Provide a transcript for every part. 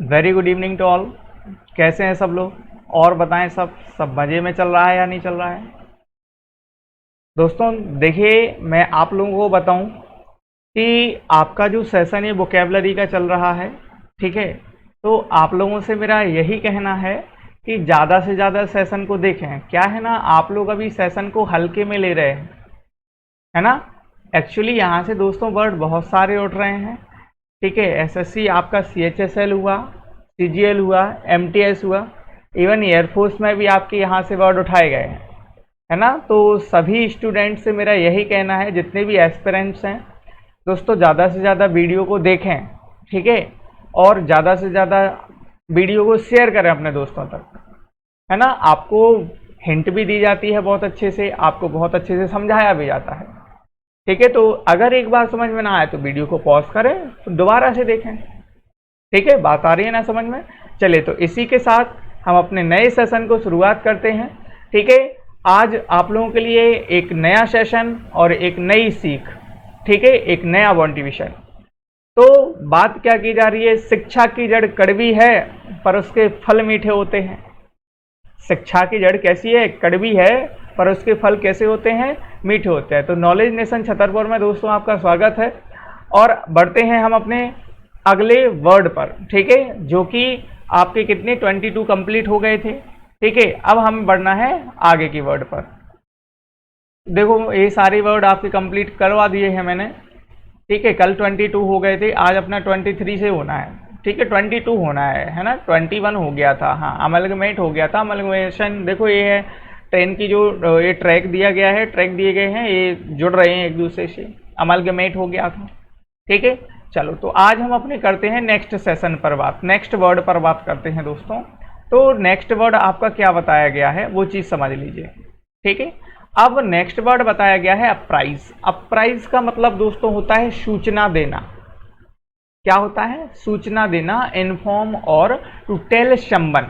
Very good evening to all. कैसे हैं सब लोग? और बताएं, सब मज़े में चल रहा है या नहीं चल रहा है? दोस्तों देखिए, मैं आप लोगों को बताऊं कि आपका जो सेशन है वोकेबलरी का चल रहा है, ठीक है। तो आप लोगों से मेरा यही कहना है कि ज़्यादा से ज़्यादा सेशन को देखें। क्या है ना, आप लोग अभी सेशन को हल्के में ले रहे हैं, है ना। एक्चुअली यहाँ से दोस्तों वर्ड बहुत सारे उठ रहे हैं, ठीक है। एसएससी आपका CHSL हुआ, CGL हुआ, MTS हुआ, इवन एयरफोर्स में भी आपके यहाँ से वर्ड उठाए गए हैं, है ना। तो सभी स्टूडेंट से मेरा यही कहना है, जितने भी एस्पिरेंट्स हैं दोस्तों, ज़्यादा से ज़्यादा वीडियो को देखें, ठीक है। और ज़्यादा से ज़्यादा वीडियो को शेयर करें अपने दोस्तों तक, है ना। आपको हिंट भी दी जाती है बहुत अच्छे से, आपको बहुत अच्छे से समझाया भी जाता है, ठीक है। तो अगर एक बार समझ में ना आए तो वीडियो को पॉज करें, तो दोबारा से देखें, ठीक है। बात आ रही है ना समझ में? चलिए, तो इसी के साथ हम अपने नए सेशन को शुरुआत करते हैं, ठीक है। आज आप लोगों के लिए एक नया सेशन और एक नई सीख, ठीक है, एक नया मोटिवेशन। तो बात क्या की जा रही है? शिक्षा की जड़ कड़वी है पर उसके फल मीठे होते हैं। शिक्षा की जड़ कैसी है? कड़वी है, पर उसके फल कैसे होते हैं? मीठे होते हैं। तो नॉलेज नेशन छतरपुर में दोस्तों आपका स्वागत है। और बढ़ते हैं हम अपने अगले वर्ड पर, ठीक है, जो कि आपके कितने 22 कंप्लीट हो गए थे, ठीक है। अब हमें बढ़ना है आगे की वर्ड पर। देखो, ये सारे वर्ड आपके कंप्लीट करवा दिए हैं मैंने, ठीक है। कल 22 हो गए थे, आज अपना 23 से होना है, ठीक है। 22 होना है ना। 21 हो गया था, हाँ, अमलगमेट हो गया था। अमलगमेशन देखो, ये है ट्रेन की जो ये ट्रैक दिया गया है, ट्रैक दिए गए हैं, ये जुड़ रहे हैं एक दूसरे से, अमलगमेट हो गया था, ठीक है। चलो, तो आज हम अपने करते हैं नेक्स्ट सेशन पर बात, नेक्स्ट वर्ड पर बात करते हैं दोस्तों। तो नेक्स्ट वर्ड आपका क्या बताया गया है वो चीज़ समझ लीजिए, ठीक है। अब नेक्स्ट वर्ड बताया गया है अप्राइज। अप्राइज का मतलब दोस्तों होता है सूचना देना। क्या होता है? सूचना देना, इन्फॉर्म और टू टेल समवन।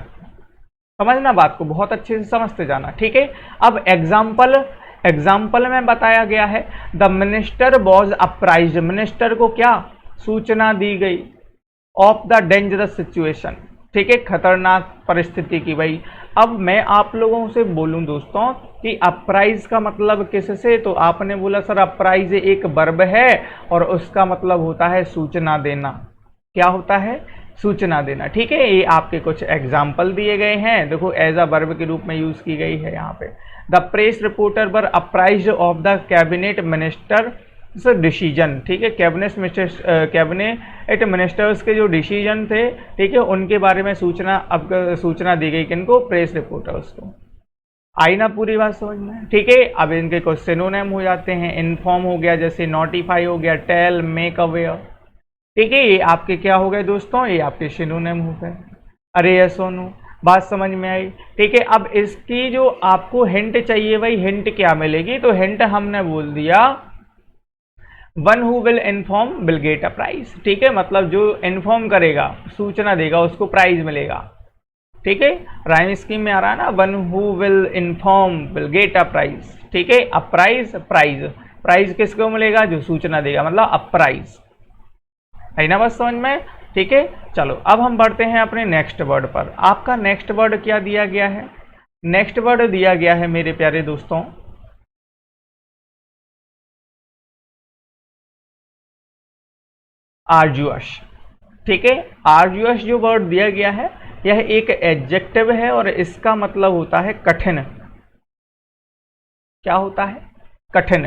समझना बात को, बहुत अच्छे से समझते जाना, ठीक है। अब एग्जाम्पल में बताया गया है द मिनिस्टर वॉज अप्राइज्ड। मिनिस्टर को क्या सूचना दी गई? ऑफ द डेंजरस सिचुएशन, ठीक है, खतरनाक परिस्थिति की। भाई अब मैं आप लोगों से बोलूं दोस्तों कि अप्राइज का मतलब किससे, तो आपने बोला सर अप्राइज एक वर्ब है और उसका मतलब होता है सूचना देना। क्या होता है? सूचना देना, ठीक है। ये आपके कुछ एग्जाम्पल दिए गए हैं, देखो एज अ वर्ब के रूप में यूज की गई है यहाँ पे। The press reporter were apprise of the cabinet minister decision, ठीक है। कैबिनेट मिनिस्टर्स के जो डिसीजन थे, ठीक है, उनके बारे में सूचना दी गई किनको? प्रेस रिपोर्टर्स को। आई ना पूरी बात समझ में? ठीक है। अब इनके कुछ सिनोनिम हो जाते हैं। इन्फॉर्म हो गया, जैसे नोटिफाई हो गया, टेल, मेक अवेयर, ठीक है। ये आपके क्या हो गए दोस्तों? ये आपके सिनोनिम हो गए। अरे यस सोनू, बात समझ में आई, ठीक है। अब इसकी जो आपको हिंट चाहिए, भाई हिंट क्या मिलेगी? तो हिंट हमने बोल दिया one who will inform will get a prize, ठीक है। मतलब जो इन्फॉर्म करेगा, सूचना देगा, उसको प्राइज मिलेगा, ठीक है। राइम स्कीम में आ रहा है ना, one who will inform will get a prize, ठीक है। अ प्राइज, प्राइज किसको मिलेगा? जो सूचना देगा, मतलब अ प्राइज, है ना बस समझ में? ठीक है। चलो, अब हम बढ़ते हैं अपने नेक्स्ट वर्ड पर। आपका नेक्स्ट वर्ड क्या दिया गया है? नेक्स्ट वर्ड दिया गया है मेरे प्यारे दोस्तों आर्जुअस, ठीक है। आर्जुअस जो वर्ड दिया गया है, यह एक एडजेक्टिव है और इसका मतलब होता है कठिन। क्या होता है? कठिन,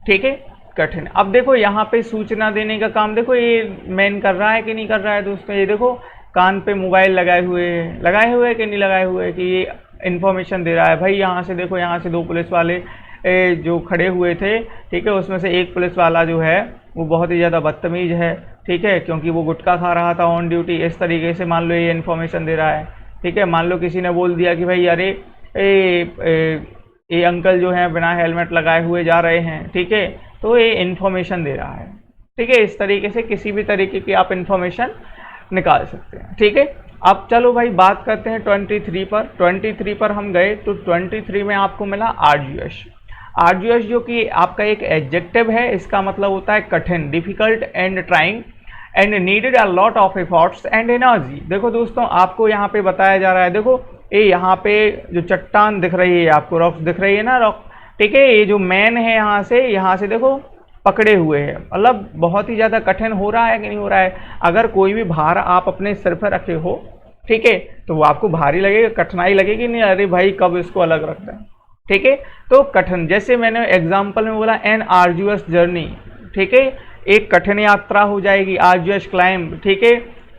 ठीक है, कठिन। अब देखो यहाँ पे सूचना देने का काम देखो ये मैन कर रहा है कि नहीं कर रहा है दोस्तों? ये देखो कान पे मोबाइल लगाए हुए कि नहीं लगाए हुए, कि ये इन्फॉर्मेशन दे रहा है। भाई यहाँ से देखो, यहाँ से दो पुलिस वाले जो खड़े हुए थे, ठीक है, उसमें से एक पुलिस वाला जो है वो बहुत ही ज़्यादा बदतमीज है, ठीक है, क्योंकि वो गुटखा खा रहा था ऑन ड्यूटी। इस तरीके से मान लो ये इन्फॉर्मेशन दे रहा है, ठीक है। मान लो किसी ने बोल दिया कि भाई अरे ये अंकल जो है बिना हेलमेट लगाए हुए जा रहे हैं, ठीक है, तो ये इन्फॉर्मेशन दे रहा है, ठीक है। इस तरीके से किसी भी तरीके की आप इन्फॉर्मेशन निकाल सकते हैं, ठीक है। अब चलो भाई बात करते हैं 23 पर। 23 पर हम गए तो 23 में आपको मिला आर्जुअस। आर्जुअस जो कि आपका एक एडजेक्टिव है, इसका मतलब होता है कठिन, difficult and trying and needed a lot of efforts and energy. देखो दोस्तों, आपको यहाँ पे बताया जा रहा है, देखो ये यहाँ पे जो चट्टान दिख रही है आपको, रॉक्स दिख रही है ना, रॉक, ठीक है, ये जो मैन है यहाँ से देखो पकड़े हुए हैं, मतलब बहुत ही ज़्यादा कठिन हो रहा है कि नहीं हो रहा है। अगर कोई भी भार आप अपने सिर पर रखे हो, ठीक है, तो वो आपको भारी लगेगा, कठिनाई लगेगी नहीं, अरे भाई कब इसको अलग रखते हैं, ठीक है। तो कठिन, जैसे मैंने एग्जाम्पल में बोला एन आर्जुअस जर्नी, ठीक है, एक कठिन यात्रा हो जाएगी, आर्जुअस क्लाइंब, ठीक है।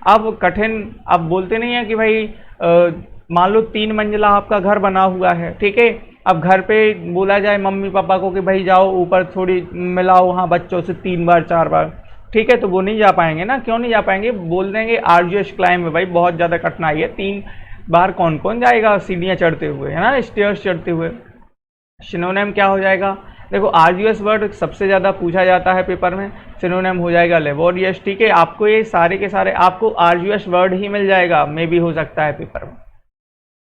अब कठिन, अब बोलते नहीं है कि भाई मान लो 3 मंजिला आपका घर बना हुआ है, ठीक है, अब घर पे बोला जाए मम्मी पापा को कि भाई जाओ ऊपर थोड़ी मिलाओ वहाँ बच्चों से 3 बार 4 बार, ठीक है, तो वो नहीं जा पाएंगे ना, क्यों नहीं जा पाएंगे, बोल देंगे आर्जुअस क्लाइंब है भाई, बहुत ज़्यादा कठिनाई है, 3 बार कौन कौन जाएगा सीढ़ियाँ चढ़ते हुए, है ना, स्टेयर्स चढ़ते हुए। सिनोनिम क्या हो जाएगा, देखो आर्जुअस वर्ड सबसे ज़्यादा पूछा जाता है पेपर में, सिनोनिम हो जाएगा लेबोरियस, ठीक है। आपको ये सारे के सारे आपको आर्जुअस वर्ड ही मिल जाएगा, मे भी हो सकता है पेपर में,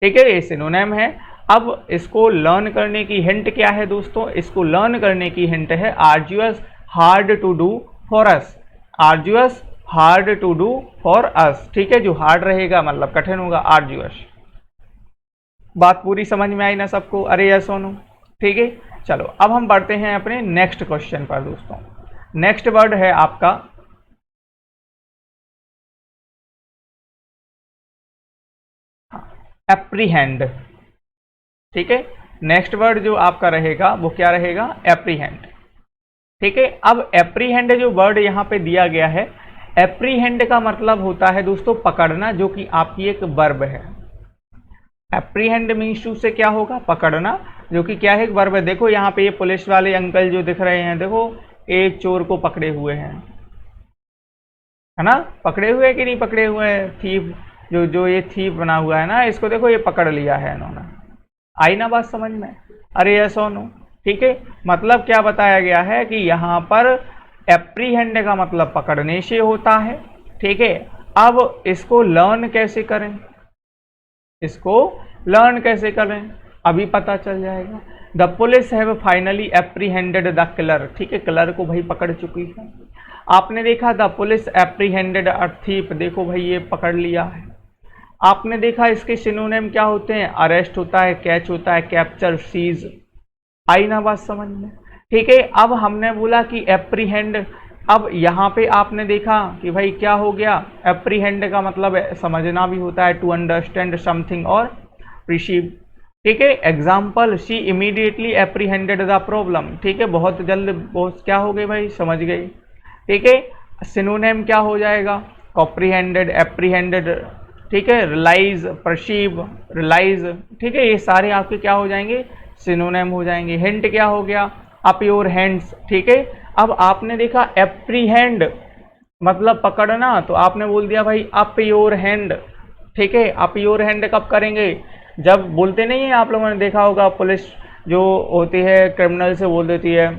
ठीक है, ये सिनोनिम है। अब इसको लर्न करने की हिंट क्या है दोस्तों, इसको लर्न करने की हिंट है arduous hard to do for us, arduous hard to do for us, ठीक है, जो हार्ड रहेगा मतलब कठिन होगा, आर्जुअस। बात पूरी समझ में आई ना सबको, अरे यस और नो, ठीक है। चलो अब हम बढ़ते हैं अपने नेक्स्ट क्वेश्चन पर दोस्तों। नेक्स्ट वर्ड है आपका एप्रीहेंड, ठीक है। नेक्स्ट वर्ड जो आपका रहेगा वो क्या रहेगा, एप्रीहेंड, ठीक है। अब एप्रीहेंड जो वर्ड यहाँ पे दिया गया है, एप्रीहेंड का मतलब होता है दोस्तों पकड़ना, जो कि आपकी एक वर्ब है। एप्रीहेंड मीन्स टू से क्या होगा, पकड़ना, जो कि क्या है, एक वर्ब है। देखो यहाँ पे ये पुलिस वाले अंकल जो दिख रहे हैं, देखो एक चोर को पकड़े हुए हैं, है ना, पकड़े हुए कि नहीं पकड़े हुए हैं, थीफ, जो ये थीफ बना हुआ है ना, इसको देखो ये पकड़ लिया है इन्होंने। आई ना बात समझ में, अरे यस और नो, ठीक है। मतलब क्या बताया गया है कि यहाँ पर एप्रीहेंड का मतलब पकड़ने से होता है, ठीक है। अब इसको लर्न कैसे करें, इसको लर्न कैसे करें अभी पता चल जाएगा। The police have finally apprehended the killer, ठीक है, किलर को भाई पकड़ चुकी है। आपने देखा the police apprehended a thief, देखो भाई ये पकड़ लिया है। आपने देखा इसके सिनोनिम क्या होते हैं, अरेस्ट होता है, कैच होता है, कैप्चर, सीज। आई ना बात समझ में, ठीक है। अब हमने बोला कि एप्रीहेंड, अब यहाँ पे आपने देखा कि भाई क्या हो गया, एप्रीहेंड का मतलब समझना भी होता है, टू अंडरस्टैंड समथिंग और रिसीव, ठीक है। Example, she immediately apprehended the problem, ठीक है, बहुत जल्द बहुत क्या हो गई भाई, समझ गई, ठीक है। सिनोनिम क्या हो जाएगा, कॉम्प्रीहेंडेड, एप्रीहेंडेड, ठीक है, रिलाइज, परसीव, रिलाइज, ठीक है, ये सारे आपके क्या हो जाएंगे, सिनोनिम हो जाएंगे। हिंट क्या हो गया, अप योर हैंड्स, ठीक है। अब आपने देखा एप्रीहेंड मतलब पकड़ना, तो आपने बोल दिया भाई अप योर हैंड, ठीक है। अप योर हैंड कब करेंगे, जब बोलते नहीं है, आप लोगों ने देखा होगा पुलिस जो होती है क्रिमिनल से बोल देती है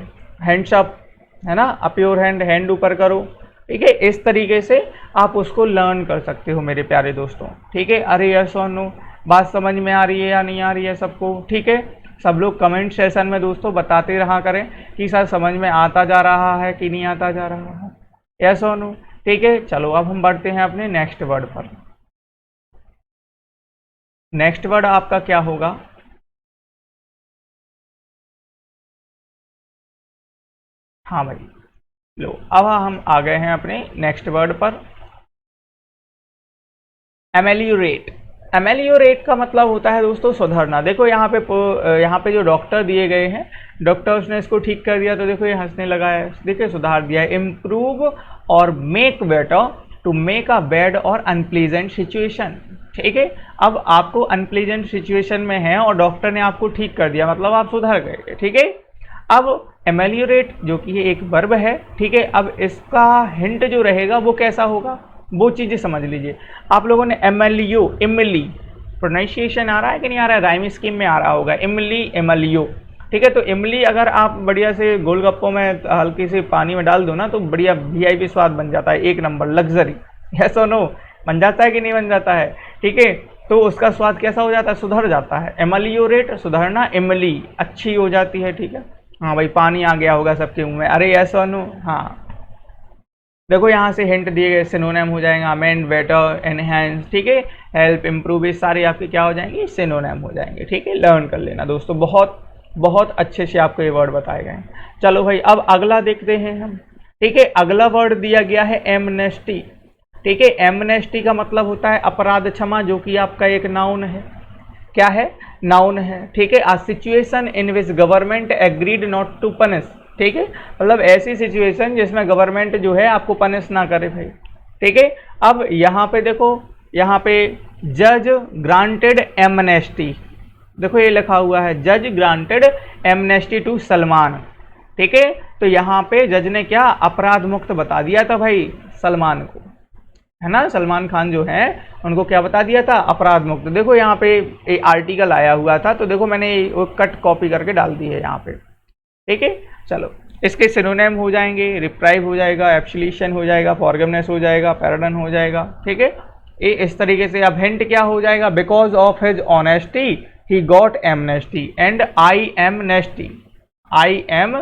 हैंड्स अप, है ना, अप योर हैंड, हैंड ऊपर करो, ठीक है। इस तरीके से आप उसको लर्न कर सकते हो मेरे प्यारे दोस्तों, ठीक है। अरे यस और नो, बात समझ में आ रही है या नहीं आ रही है सबको, ठीक है। सब लोग कमेंट सेशन में दोस्तों बताते रहा करें कि सर समझ में आता जा रहा है कि नहीं आता जा रहा है, यस और नो, ठीक है। चलो अब हम बढ़ते हैं अपने नेक्स्ट वर्ड पर। नेक्स्ट वर्ड आपका क्या होगा, हाँ भाई लो, अब हम आ गए हैं अपने नेक्स्ट वर्ड पर, एमेलियोरेट। एमेलियोरेट का मतलब होता है दोस्तों सुधरना। देखो यहाँ पे जो डॉक्टर दिए गए हैं, डॉक्टर्स ने इसको ठीक कर दिया, तो देखो ये हंसने लगा है, देखिए सुधार दिया है। Improve or make better, to make a bad or unpleasant situation, ठीक है। अब आपको अनप्लीजेंट सिचुएशन में है और डॉक्टर ने आपको ठीक कर दिया, मतलब आप सुधर गए, ठीक है। अब एमेलियोरेट जो कि ये एक वर्ब है, ठीक है। अब इसका हिंट जो रहेगा वो कैसा होगा, वो चीज़ें समझ लीजिए। आप लोगों ने एमेलियो, इमली प्रोनाउंसिएशन आ रहा है कि नहीं आ रहा है, राइम स्कीम में आ रहा होगा, इमली, एमेलियो, ठीक है। तो इमली अगर आप बढ़िया से गोलगप्पों में हल्की से पानी में डाल दो ना, तो बढ़िया वीआईपी स्वाद बन जाता है, एक नंबर लग्जरी, यस और नो, बन जाता है कि नहीं बन जाता है, ठीक है। तो उसका स्वाद कैसा हो जाता है, सुधर जाता है। एमेलियोरेट सुधरना, इमली अच्छी हो जाती है, ठीक है। हाँ भाई पानी आ गया होगा सबके मुंह में, अरे यस और नो, हाँ देखो यहाँ से हिंट दिए गए, सिनोनिम हो जाएगा अमेंड, बेटर, एनहेंस, ठीक है, हेल्प, इम्प्रूव, ये सारे आपके क्या हो जाएंगे, सिनोनिम हो जाएंगे। ठीक है, लर्न कर लेना दोस्तों, बहुत बहुत अच्छे से आपको ये वर्ड बताए गए हैं। चलो भाई अब अगला देखते हैं हम। ठीक है, अगला वर्ड दिया गया है एमनेस्टी। ठीक है, एमनेस्टी का मतलब होता है अपराध क्षमा, जो कि आपका एक नाउन है। क्या है, नाउन है। ठीक है, a situation in which government agreed not to punish. ठीक है, मतलब ऐसी सिचुएशन जिसमें गवर्नमेंट जो है आपको पनिश ना करे भाई। ठीक है, अब यहाँ पे देखो, यहाँ पे जज ग्रांटेड एमनेस्टी, देखो ये लिखा हुआ है जज ग्रांटेड एमनेस्टी टू सलमान। ठीक है, तो यहाँ पे जज ने क्या अपराध मुक्त बता दिया था भाई सलमान को, है ना, सलमान खान जो है उनको क्या बता दिया था, अपराध मुक्त। देखो यहाँ पे आर्टिकल आया हुआ था, तो देखो मैंने वो कट कॉपी करके डाल दी है यहाँ पे। ठीक है, चलो इसके सिनोनिम हो जाएंगे, रिप्राइव हो जाएगा, एब्सोल्यूशन हो जाएगा, फॉरगिवनेस हो जाएगा, पैराडन हो जाएगा। ठीक है, ये इस तरीके से। अब हिंट क्या हो जाएगा, because of his honesty he got amnesty and I am nasty, I am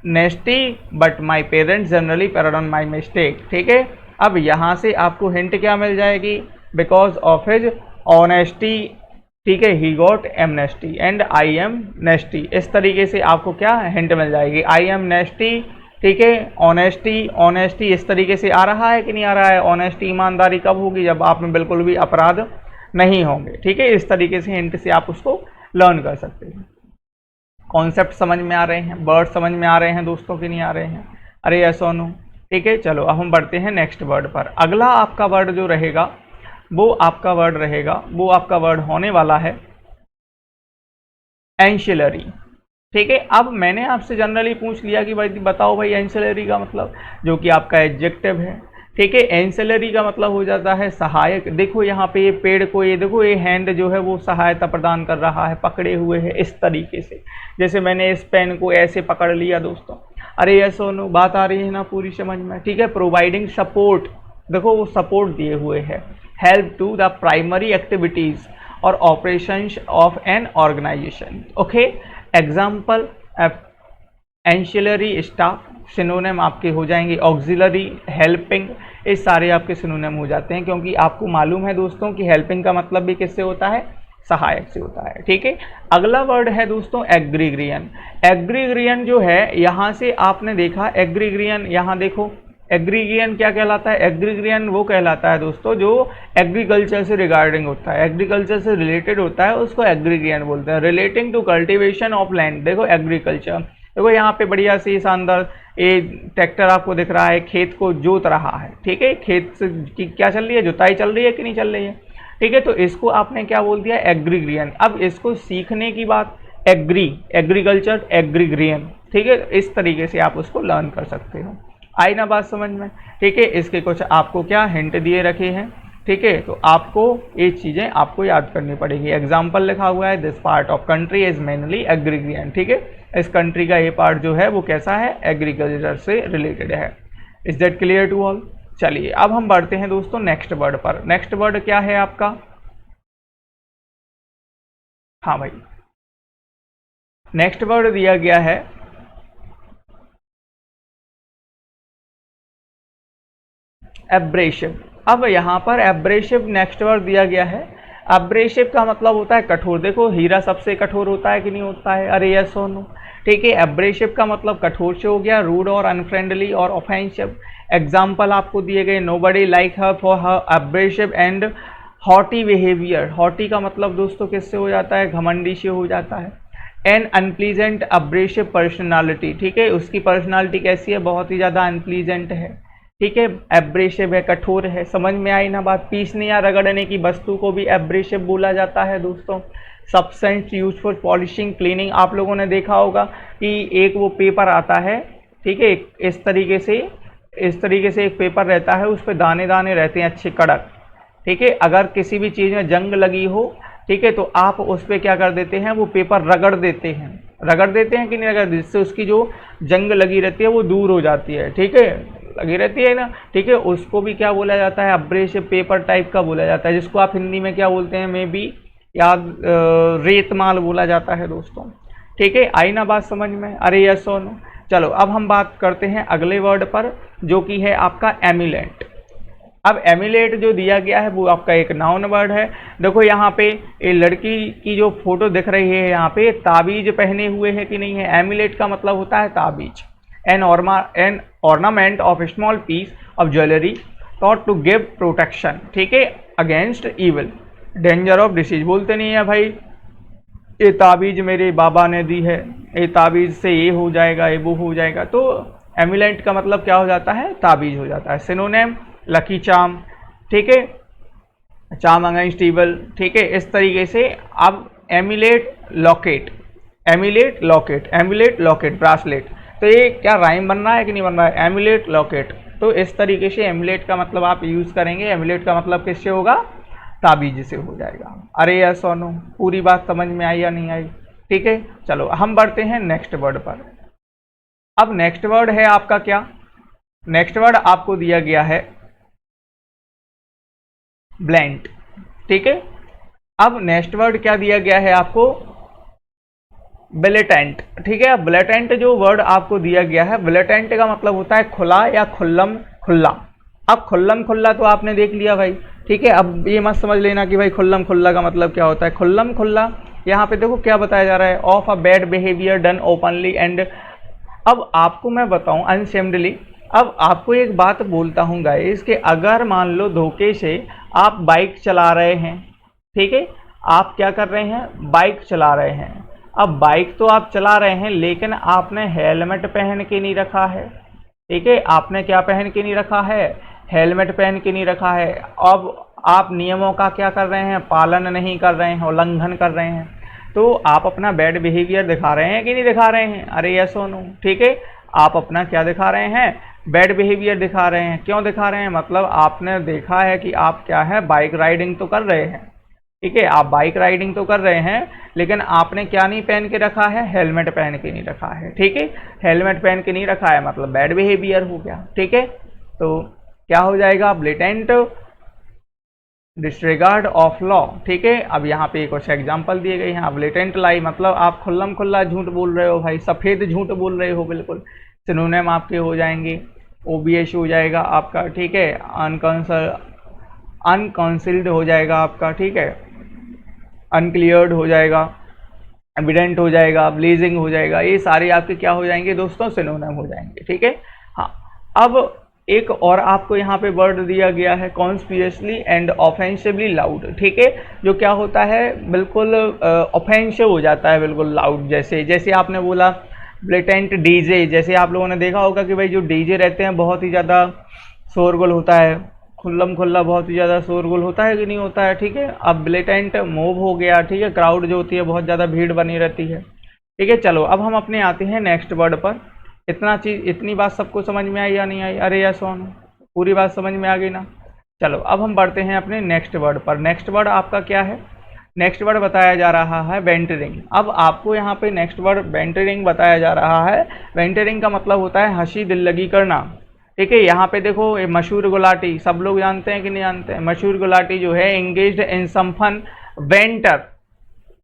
nasty but my parents generally pardon my mistake. ठीक है, अब यहाँ से आपको हिंट क्या मिल जाएगी, बिकॉज ऑफ हिज ऑनेस्टी, ठीक है, he got amnesty and I am nasty. इस तरीके से आपको क्या हिंट मिल जाएगी, आई एम नेस्टी। ठीक है, ऑनेस्टी, ऑनेस्टी इस तरीके से आ रहा है कि नहीं आ रहा है, ऑनेस्टी ईमानदारी कब होगी, जब आप में बिल्कुल भी अपराध नहीं होंगे। ठीक है, इस तरीके से हिंट से आप उसको लर्न कर सकते हैं। कॉन्सेप्ट समझ में आ रहे हैं, वर्ड समझ में आ रहे हैं दोस्तों कि नहीं आ रहे हैं, अरे यस और नो। ठीक है, चलो अब हम बढ़ते हैं नेक्स्ट वर्ड पर। अगला आपका वर्ड जो रहेगा वो आपका वर्ड रहेगा, वो आपका वर्ड होने वाला है एंशिलरी। ठीक है, अब मैंने आपसे जनरली पूछ लिया कि भाई बताओ भाई एंशिलरी का मतलब, जो कि आपका एडजेक्टिव है। ठीक है, एंशिलरी का मतलब हो जाता है सहायक। देखो यहाँ पे ये पेड़ को, ये देखो ये हैंड जो है वो सहायता प्रदान कर रहा है, पकड़े हुए है इस तरीके से, जैसे मैंने इस पेन को ऐसे पकड़ लिया दोस्तों। अरे यस और नो, बात आ रही है ना पूरी समझ में। ठीक है, प्रोवाइडिंग सपोर्ट, देखो वो सपोर्ट दिए हुए है, help to the primary activities or operations of an organization. Okay, example ancillary staff, synonym आपके हो जाएंगे ऑक्सिलरी, हेल्पिंग, ये सारे आपके सिनोनिम हो जाते हैं, क्योंकि आपको मालूम है दोस्तों कि हेल्पिंग का मतलब भी किससे होता है, सहायक से होता है। ठीक है, अगला वर्ड है दोस्तों एग्रीग्रियन। एग्रीग्रियन जो है यहाँ से आपने देखा एग्रीग्रियन, यहाँ देखो एग्रीग्रियन क्या कहलाता है, एग्रीग्रियन वो कहलाता है दोस्तों जो एग्रीकल्चर से रिगार्डिंग होता है, एग्रीकल्चर से रिलेटेड होता है, उसको एग्रीग्रियन बोलते हैं। Relating to cultivation of land, देखो एग्रीकल्चर, देखो यहाँ पे बढ़िया सी शानदार ये ट्रैक्टर आपको दिख रहा है, खेत को जोत रहा है। ठीक है, खेत से की क्या चल रही है, जुताई चल रही है कि नहीं चल रही है। ठीक है, तो इसको आपने क्या बोल दिया, एग्रीग्रियन। अब इसको सीखने की बात, एग्री, एग्रीकल्चर, एग्रीग्रियन। ठीक है, इस तरीके से आप उसको लर्न कर सकते हो। आई ना बात समझ में। ठीक है, इसके कुछ आपको क्या हिंट दिए रखे हैं। ठीक है, तो आपको ये चीज़ें आपको याद करनी पड़ेगी। एग्जाम्पल लिखा हुआ है, this part of country is mainly agrarian. ठीक है, इस कंट्री का ये पार्ट जो है वो कैसा है, एग्रीकल्चर से रिलेटेड है। Is that clear to all. चलिए अब हम बढ़ते हैं दोस्तों नेक्स्ट वर्ड पर। नेक्स्ट वर्ड क्या है आपका, हाँ भाई नेक्स्ट वर्ड दिया गया है एब्रेसिव। अब यहाँ पर एब्रेसिव नेक्स्ट वर्ड दिया गया है। एब्रेसिव का मतलब होता है कठोर। देखो हीरा सबसे कठोर होता है कि नहीं होता है, अरे यस और नो। ठीक है, एब्रेसिव का मतलब कठोर से हो गया, रूड और अनफ्रेंडली और ऑफेंसिव। एग्जाम्पल आपको दिए गए, nobody like her for her abrasive and haughty behaviour. Haughty का मतलब दोस्तों किससे हो जाता है, घमंडी से हो जाता है। An unpleasant abrasive personality. ठीक है, उसकी पर्सनालिटी कैसी है, बहुत ही ज़्यादा अनप्लीजेंट है। ठीक है, एब्रेसिव है, कठोर है। समझ में आई ना बात। पीसने या रगड़ने की वस्तु को भी एब्रेसिव बोला जाता है दोस्तों। Substance use for polishing, cleaning. आप लोगों ने देखा होगा कि एक वो पेपर आता है, ठीक है, इस तरीके से एक पेपर रहता है, उस पर दाने दाने रहते हैं अच्छे कड़क। ठीक है, अगर किसी भी चीज़ में जंग लगी हो, ठीक है, तो आप उस पर क्या कर देते हैं, वो पेपर रगड़ देते हैं कि नहीं रगड़, जिससे उसकी जो जंग लगी रहती है वो दूर हो जाती है। ठीक है, लगी रहती है ना। ठीक है, उसको भी क्या बोला जाता है, एब्रेसिव पेपर टाइप का बोला जाता है, जिसको आप हिंदी में क्या बोलते हैं, मे बी याद रेतमाल बोला जाता है दोस्तों। ठीक है, आई ना बात समझ में, अरे यस और नो। चलो अब हम बात करते हैं अगले वर्ड पर। जो कि है आपका एम्यूलेट। अब एम्यूलेट जो दिया गया है वो आपका एक नाउन वर्ड है। देखो यहाँ पे ये लड़की की जो फोटो दिख रही है, यहाँ पे ताबीज पहने हुए है कि नहीं है। एम्यूलेट का मतलब होता है ताबीज। An ornament of small piece of jewellery thought to give protection, ठीक है, against evil, danger of disease. बोलते नहीं है भाई ये ताबीज मेरे बाबा ने दी है, ये ताबीज से ये हो जाएगा, ये वो हो जाएगा। तो एम्यूलेट का मतलब क्या हो जाता है, ताबीज हो जाता है। सिनोनिम लकी चार्म, ठीक है, चार्म अगेंस्ट इविल, ठीक है, इस तरीके से। अब emulate locket, emulate locket, emulate locket bracelet, तो ये क्या राइम बन रहा है कि नहीं बन रहा है, एम्यूलेट लॉकेट। तो इस तरीके से एम्यूलेट का मतलब आप यूज करेंगे। एम्यूलेट का मतलब किससे होगा, ताबीज से हो जाएगा। अरे यस और नो, पूरी बात समझ में आई या नहीं आई, ठीक है। चलो हम बढ़ते हैं नेक्स्ट वर्ड पर। अब नेक्स्ट वर्ड है आपका क्या, नेक्स्ट वर्ड आपको दिया गया है ब्लेंट, ठीक है। अब नेक्स्ट वर्ड क्या दिया गया है आपको, ब्लेटेंट, ठीक है। ब्लेटेंट जो वर्ड आपको दिया गया है, ब्लेटेंट का मतलब होता है खुला या खुल्लम खुल्ला। अब खुल्लम खुल्ला तो आपने देख लिया भाई, ठीक है। अब ये मत समझ लेना कि भाई खुल्लम खुल्ला का मतलब क्या होता है। खुल्लम खुल्ला यहाँ पे देखो क्या बताया जा रहा है, of a bad behaviour done openly and. अब आपको मैं बताऊं अनशेम्डली, अब आपको एक बात बोलता हूँ गाइस कि अगर मान लो धोखे से आप बाइक चला रहे हैं, ठीक है, आप क्या कर रहे हैं, बाइक चला रहे हैं। अब बाइक तो आप चला रहे हैं लेकिन आपने हेलमेट पहन के नहीं रखा है, ठीक है। आपने क्या पहन के नहीं रखा है, हेलमेट पहन के नहीं रखा है। अब आप नियमों का क्या कर रहे हैं, पालन नहीं कर रहे हैं, उल्लंघन कर रहे हैं। तो आप अपना बैड बिहेवियर दिखा रहे हैं कि नहीं दिखा रहे हैं, अरे यस और नो, ठीक है। आप अपना क्या दिखा रहे हैं, बैड बिहेवियर दिखा रहे हैं। क्यों दिखा रहे हैं, मतलब आपने देखा है कि आप क्या है, बाइक राइडिंग तो कर रहे हैं, ठीक है, आप बाइक राइडिंग तो कर रहे हैं लेकिन आपने क्या नहीं पहन के रखा है, हेलमेट पहन के नहीं रखा है, ठीक है। हेलमेट पहन के नहीं रखा है मतलब बैड बिहेवियर हो गया, ठीक है। तो क्या हो जाएगा, ब्लेटेंट डिसरिगार्ड ऑफ लॉ, ठीक है। अब यहाँ पे कुछ एग्जांपल दिए गए हैं। ब्लेटेंट लाई मतलब आप खुल्लम खुल्ला झूठ बोल रहे हो भाई, सफ़ेद झूठ बोल रहे हो बिल्कुल। सिनोनिम आपके हो जाएंगे, ओबीएस हो जाएगा आपका, ठीक है, अनकाउंसिल्ड हो जाएगा आपका, ठीक है, अनक्लियर्ड हो जाएगा, एविडेंट हो जाएगा, ब्लेजिंग हो जाएगा। ये सारे आपके क्या हो जाएंगे दोस्तों, सिनोनिम हो जाएंगे, ठीक है। हाँ, अब एक और आपको यहाँ पे वर्ड दिया गया है, कॉन्स्पिरसली एंड ऑफेंसिवली लाउड, ठीक है। जो क्या होता है, बिल्कुल ऑफेंसिव हो जाता है, बिल्कुल लाउड। जैसे आपने बोला ब्लेटेंट डीजे, जैसे आप लोगों ने देखा होगा कि भाई जो डीजे रहते हैं बहुत ही ज़्यादा शोरगुल होता है, खुल्लम खुल्ला बहुत ही ज़्यादा शोरगुल होता है कि नहीं होता है, ठीक है। अब ब्लेटेंट मूव हो गया, ठीक है, क्राउड जो होती है बहुत ज़्यादा भीड़ बनी रहती है, ठीक है। चलो अब हम अपने आते हैं नेक्स्ट वर्ड पर। इतनी बात सबको समझ में आई या नहीं आई, अरे या सोन, पूरी बात समझ में आ गई ना। चलो अब हम बढ़ते हैं अपने नेक्स्ट वर्ड पर। नेक्स्ट वर्ड आपका क्या है, नेक्स्ट वर्ड बताया जा रहा है वेंटरिंग। अब आपको यहाँ पे नेक्स्ट वर्ड वेंटरिंग बताया जा रहा है। वेंटरिंग का मतलब होता है हंसी दिल लगी करना, ठीक है। यहाँ पे देखो ये मशहूर गुलाटी, सब लोग जानते हैं कि नहीं जानते हैं, मशहूर गुलाटी जो है engaged in some fun banter,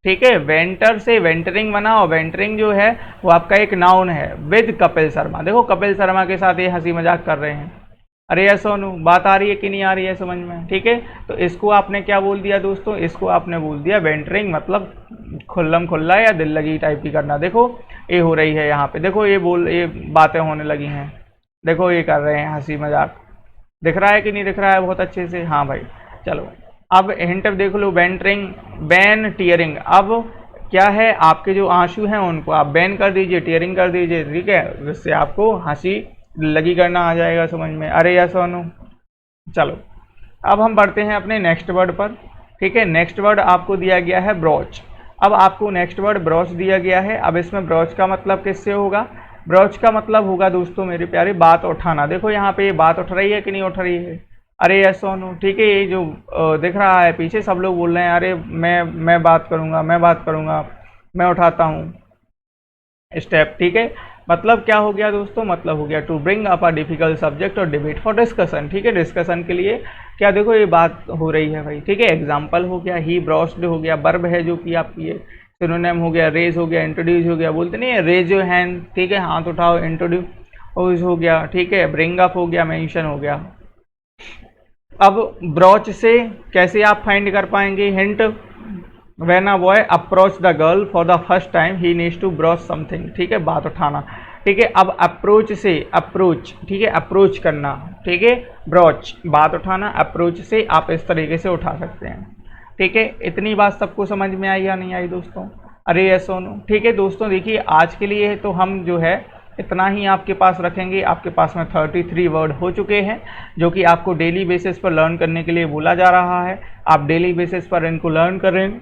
ठीक है। वेंटर से वेंटरिंग बना, और वेंटरिंग जो है वो आपका एक नाउन है विद कपिल शर्मा। देखो कपिल शर्मा के साथ ये हंसी मजाक कर रहे हैं, अरे ये सोनू बात आ रही है कि नहीं आ रही है समझ में, ठीक है। तो इसको आपने क्या बोल दिया दोस्तों, इसको आपने बोल दिया वेंटरिंग, मतलब खुल्लम खुल्ला या दिल लगी टाइप की करना। देखो ये हो रही है यहाँ पे, देखो ये बातें होने लगी हैं, देखो ये कर रहे हैं हंसी मजाक, दिख रहा है कि नहीं दिख रहा है बहुत अच्छे से, हाँ भाई। चलो अब हिंट देख लो, वेंटरिंग, बैन टीयरिंग। अब क्या है, आपके जो आंसू हैं उनको आप बैन कर दीजिए, टीयरिंग कर दीजिए, ठीक है, जिससे आपको हंसी लगी करना आ जाएगा समझ में, अरे या सोनू। चलो अब हम बढ़ते हैं अपने नेक्स्ट वर्ड पर, ठीक है। नेक्स्ट वर्ड आपको दिया गया है ब्रॉच। अब आपको नेक्स्ट वर्ड ब्रॉच दिया गया है। अब इसमें ब्रॉच का मतलब किससे होगा, ब्रॉच का मतलब होगा दोस्तों मेरे प्यारे बात उठाना। देखो यहाँ पे ये बात उठ रही है कि नहीं उठ रही है, अरे यस सोनू, ठीक है। ये जो दिख रहा है पीछे सब लोग बोल रहे हैं, अरे मैं बात करूँगा, मैं बात करूँगा, मैं उठाता हूँ स्टेप, ठीक है। मतलब क्या हो गया दोस्तों, मतलब हो गया to bring up a difficult subject or debate for discussion, ठीक है। डिस्कशन के लिए क्या, देखो ये बात हो रही है भाई, ठीक है। एग्जाम्पल हो गया, ही ब्रॉस्ड हो गया, वर्ब है जो कि आपकी ये सिनोनिम हो गया, रेज हो गया, इंट्रोड्यूस हो गया, बोलते नहीं है रेज योर हैंड, ठीक है, हाथ उठाओ, इंट्रोड्यूस। ओज हो गया, ठीक है, ब्रिंग अप हो गया, मेंशन हो गया। अब ब्रॉच से कैसे आप फाइंड कर पाएंगे hint? When a boy approach the girl for the first time he needs to broach something, ठीक है, बात उठाना, ठीक है। अब अप्रोच से, अप्रोच, ठीक है, अप्रोच करना, ठीक है, ब्रॉच बात उठाना, अप्रोच से आप इस तरीके से उठा सकते हैं, ठीक है। इतनी बात सबको समझ में आई या नहीं आई दोस्तों? अरे यस और नो, ठीक है दोस्तों। देखिए आज के लिए तो हम जो है इतना ही आपके पास रखेंगे। आपके पास में 33 वर्ड हो चुके हैं जो कि आपको डेली बेसिस पर लर्न करने के लिए बोला जा रहा है। आप डेली बेसिस पर इनको लर्न करें।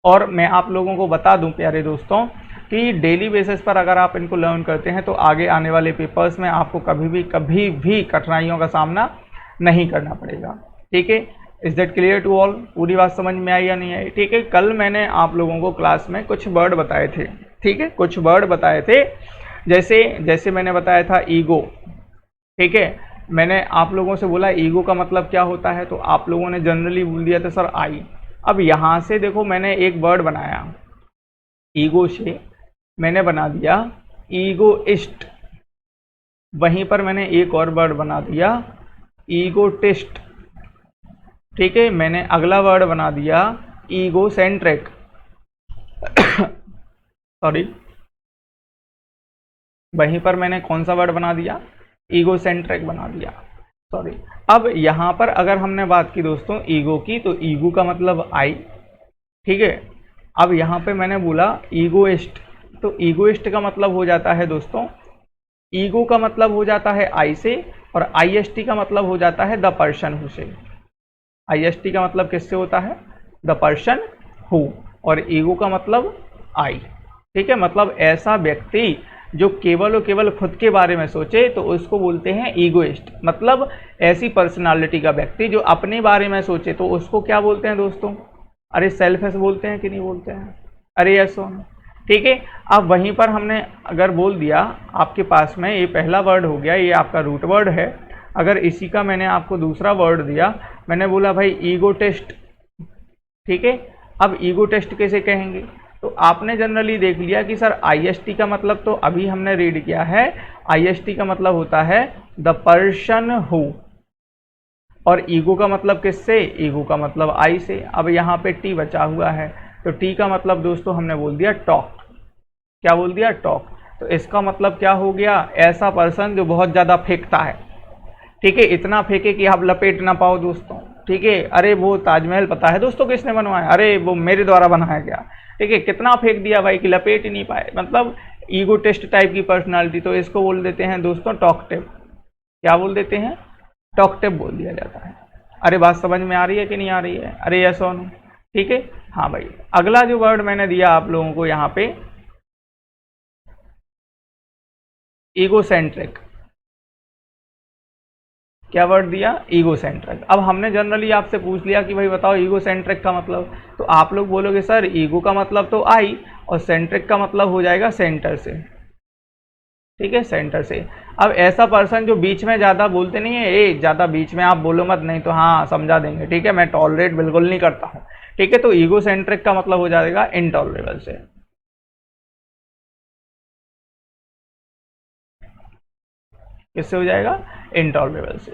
और मैं आप लोगों को बता दूं प्यारे दोस्तों कि डेली बेसिस पर अगर आप इनको लर्न करते हैं तो आगे आने वाले पेपर्स में आपको कभी भी कठिनाइयों का सामना नहीं करना पड़ेगा, ठीक है। Is that clear to all? पूरी बात समझ में आई या नहीं आई? ठीक है। कल मैंने आप लोगों को क्लास में कुछ वर्ड बताए थे, ठीक है, कुछ वर्ड बताए थे। जैसे मैंने बताया था ईगो, ठीक है। मैंने आप लोगों से बोला ईगो का मतलब क्या होता है, तो आप लोगों ने जनरली बोल दिया था सर आई। अब यहाँ से देखो मैंने एक वर्ड बनाया, ईगो से मैंने बना दिया ईगोइस्ट। वहीं पर मैंने एक और वर्ड बना दिया ईगोटिस्ट, ठीक है। मैंने अगला वर्ड बना दिया ईगोसेंट्रिक सॉरी, वहीं पर मैंने कौन सा वर्ड बना दिया? ईगोसेंट्रिक बना दिया, सॉरी। अब यहाँ पर अगर हमने बात की दोस्तों ईगो की, तो ईगो का मतलब आई, ठीक है। अब यहाँ पे मैंने बोला ईगोइस्ट, तो ईगोइस्ट का मतलब हो जाता है दोस्तों, ईगो का मतलब हो जाता है आई से, और आईएसटी का मतलब हो जाता है द पर्सन हु से। आईएसटी का मतलब किससे होता है? द पर्सन हु, और ईगो का मतलब आई, ठीक है। मतलब ऐसा व्यक्ति जो केवल और केवल खुद के बारे में सोचे तो उसको बोलते हैं ईगोइस्ट। मतलब ऐसी पर्सनालिटी का व्यक्ति जो अपने बारे में सोचे तो उसको क्या बोलते हैं दोस्तों? अरे सेल्फिश बोलते हैं कि नहीं बोलते हैं? अरे यस और नो, ठीक है। अब वहीं पर हमने अगर बोल दिया, आपके पास में ये पहला वर्ड हो गया, ये आपका रूट वर्ड है। अगर इसी का मैंने आपको दूसरा वर्ड दिया, मैंने बोला भाई ईगो टेस्ट, ठीक है। अब ईगो टेस्ट कैसे कहेंगे? तो आपने जनरली देख लिया कि सर आईएसटी का मतलब तो अभी हमने रीड किया है, आईएसटी का मतलब होता है द पर्सन हु, और ईगो का मतलब किससे? ईगो का मतलब आई से। अब यहाँ पे टी बचा हुआ है, तो टी का मतलब दोस्तों हमने बोल दिया टॉक। क्या बोल दिया? टॉक। तो इसका मतलब क्या हो गया? ऐसा पर्सन जो बहुत ज़्यादा फेंकता है, ठीक है, इतना फेंके कि आप लपेट ना पाओ दोस्तों, ठीक है। अरे वो ताजमहल पता है दोस्तों किसने बनवाया? अरे वो मेरे द्वारा बनाया गया, ठीक है। कितना फेंक दिया भाई कि लपेट ही नहीं पाए, मतलब ईगो टेस्ट टाइप की पर्सनालिटी। तो इसको बोल देते हैं दोस्तों टॉकटिव। क्या बोल देते हैं? टॉकटिव बोल दिया जाता है। अरे बात समझ में आ रही है कि नहीं आ रही है? अरे यस और नो, ठीक है। हाँ भाई, अगला जो वर्ड मैंने दिया आप लोगों को यहाँ पे ईगोसेंट्रिक। क्या वर्ड दिया? ईगोसेंट्रिक। अब हमने जनरली आपसे पूछ लिया कि भाई बताओ ईगोसेंट्रिक का मतलब, तो आप लोग बोलोगे सर ईगो का मतलब तो आई, और सेंट्रिक का मतलब हो जाएगा सेंटर से, ठीक है, सेंटर से। अब ऐसा पर्सन जो बीच में ज़्यादा बोलते नहीं है, ए ज़्यादा बीच में आप बोलो मत, नहीं तो हाँ समझा देंगे, ठीक है, मैं टॉलरेट बिल्कुल नहीं करता हूँ, ठीक है। तो ईगोसेंट्रिक का मतलब हो जाएगा इनटॉलरेबल से। किससे हो जाएगा? इनटॉलरेबल से।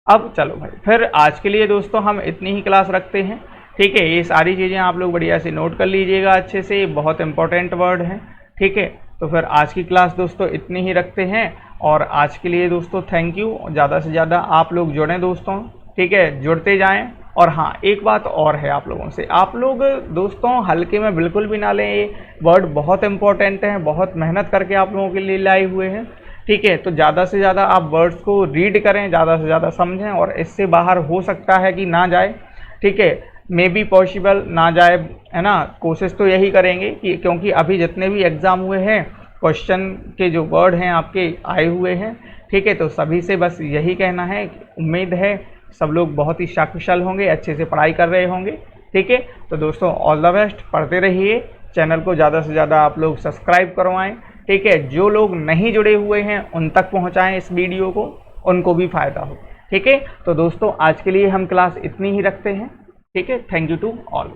अब चलो भाई, फिर आज के लिए दोस्तों हम इतनी ही क्लास रखते हैं, ठीक है। ये सारी चीज़ें आप लोग बढ़िया से नोट कर लीजिएगा अच्छे से, बहुत इंपॉर्टेंट वर्ड हैं, ठीक है। तो फिर आज की क्लास दोस्तों इतनी ही रखते हैं, और आज के लिए दोस्तों थैंक यू। ज़्यादा से ज़्यादा आप लोग जुड़ें दोस्तों, ठीक है, जुड़ते जाएं। और हाँ, एक बात और है आप लोगों से, आप लोग दोस्तों हल्के में बिल्कुल भी ना लें, ये वर्ड बहुत इंपॉर्टेंट हैं, बहुत मेहनत करके आप लोगों के लिए लाए हुए हैं, ठीक है। तो ज़्यादा से ज़्यादा आप वर्ड्स को रीड करें, ज़्यादा से ज़्यादा समझें, और इससे बाहर हो सकता है कि ना जाए, ठीक है, मे बी पॉसिबल ना जाए, है ना। कोशिश तो यही करेंगे कि, क्योंकि अभी जितने भी एग्ज़ाम हुए हैं क्वेश्चन के जो वर्ड हैं आपके आए हुए हैं, ठीक है। तो सभी से बस यही कहना है, उम्मीद है सब लोग बहुत ही शाकुशल होंगे, अच्छे से पढ़ाई कर रहे होंगे, ठीक है। तो दोस्तों ऑल द बेस्ट, पढ़ते रहिए, चैनल को ज़्यादा से ज़्यादा आप लोग सब्सक्राइब करवाएं, ठीक है। जो लोग नहीं जुड़े हुए हैं उन तक पहुंचाएं इस वीडियो को, उनको भी फ़ायदा हो, ठीक है। तो दोस्तों आज के लिए हम क्लास इतनी ही रखते हैं, ठीक है। Thank you to all.